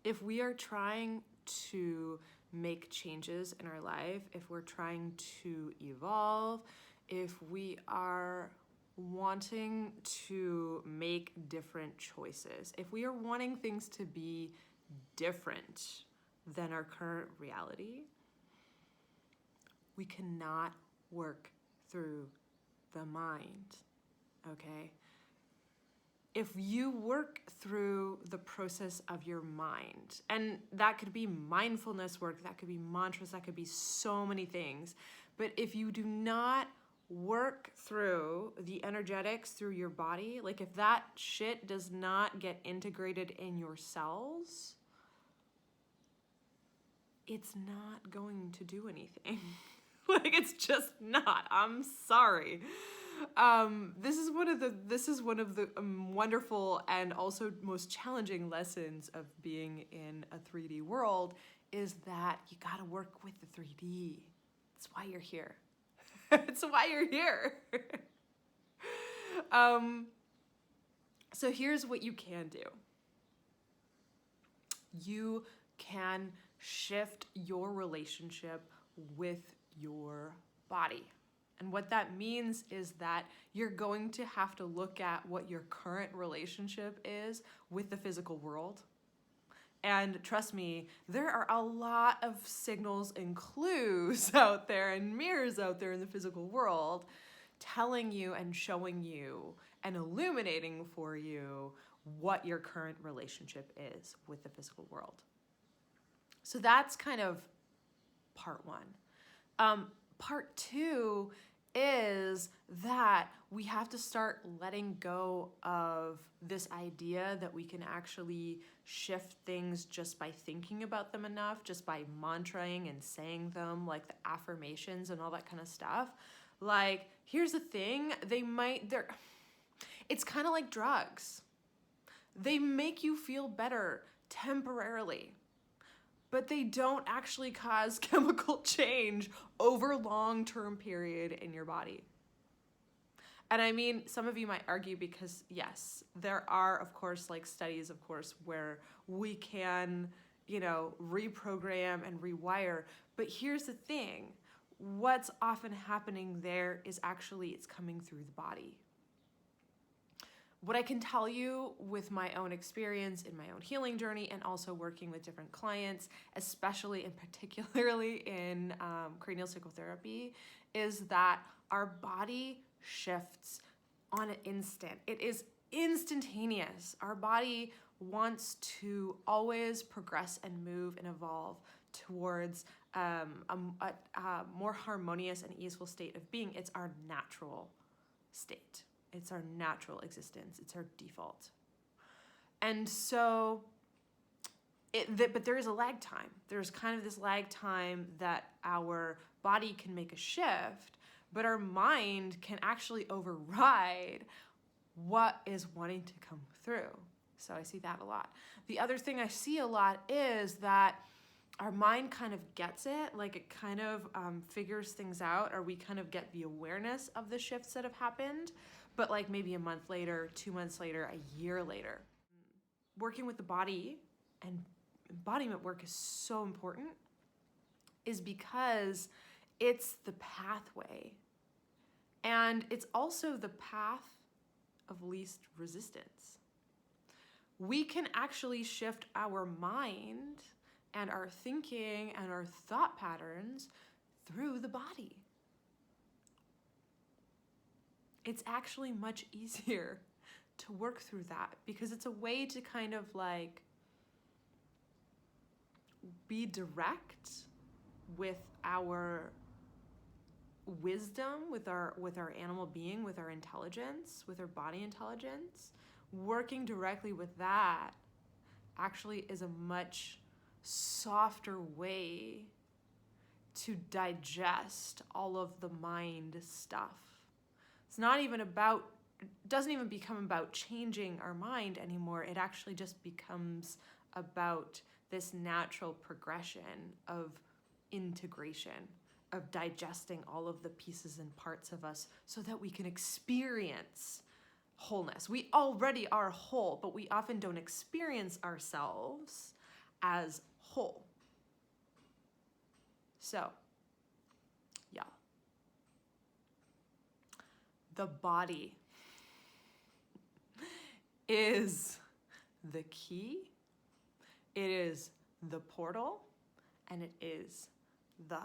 if we are trying to make changes in our life, if we're trying to evolve, if we are wanting to make different choices, if we are wanting things to be different than our current reality, we cannot work through the mind, okay? If you work through the process of your mind, and that could be mindfulness work, that could be mantras, that could be so many things, but if you do not work through the energetics through your body, like if that shit does not get integrated in your cells, it's not going to do anything. Like, it's just not. I'm sorry. This is one of the wonderful and also most challenging lessons of being in a 3D world, is that you got to work with the 3D. That's why you're here. It's why you're here. So here's what you can do. You can shift your relationship with your body. And what that means is that you're going to have to look at what your current relationship is with the physical world. And trust me, there are a lot of signals and clues out there and mirrors out there in the physical world telling you and showing you and illuminating for you what your current relationship is with the physical world. So that's kind of part one. Part two is that we have to start letting go of this idea that we can actually shift things just by thinking about them enough, just by mantraing and saying them, like the affirmations and all that kind of stuff. Like, here's the thing, it's kind of like drugs. They make you feel better temporarily, but they don't actually cause chemical change over long-term period in your body. And I mean, some of you might argue because yes, there are, of course, like studies, of course, where we can, reprogram and rewire. But here's the thing, what's often happening there is actually it's coming through the body. What I can tell you with my own experience in my own healing journey and also working with different clients, especially and particularly in craniosacral therapy, is that our body shifts on an instant. It is instantaneous. Our body wants to always progress and move and evolve towards a more harmonious and easeful state of being. It's our natural state. It's our natural existence. It's our default. And so, but there is a lag time. There's kind of this lag time that our body can make a shift, but our mind can actually override what is wanting to come through. So I see that a lot. The other thing I see a lot is that our mind kind of gets it, like it kind of figures things out, or we kind of get the awareness of the shifts that have happened, but like maybe a month later, 2 months later, a year later. Working with the body and embodiment work is so important, is because it's the pathway. And it's also the path of least resistance. We can actually shift our mind and our thinking and our thought patterns through the body. It's actually much easier to work through that because it's a way to kind of like be direct with our wisdom, with our animal being, with our intelligence, with our body intelligence. Working directly with that actually is a much softer way to digest all of the mind stuff. It's not even about, it doesn't even become about changing our mind anymore. It actually just becomes about this natural progression of integration, of digesting all of the pieces and parts of us so that we can experience wholeness. We already are whole, but we often don't experience ourselves as whole. So, yeah. The body is the key, it is the portal, and it is the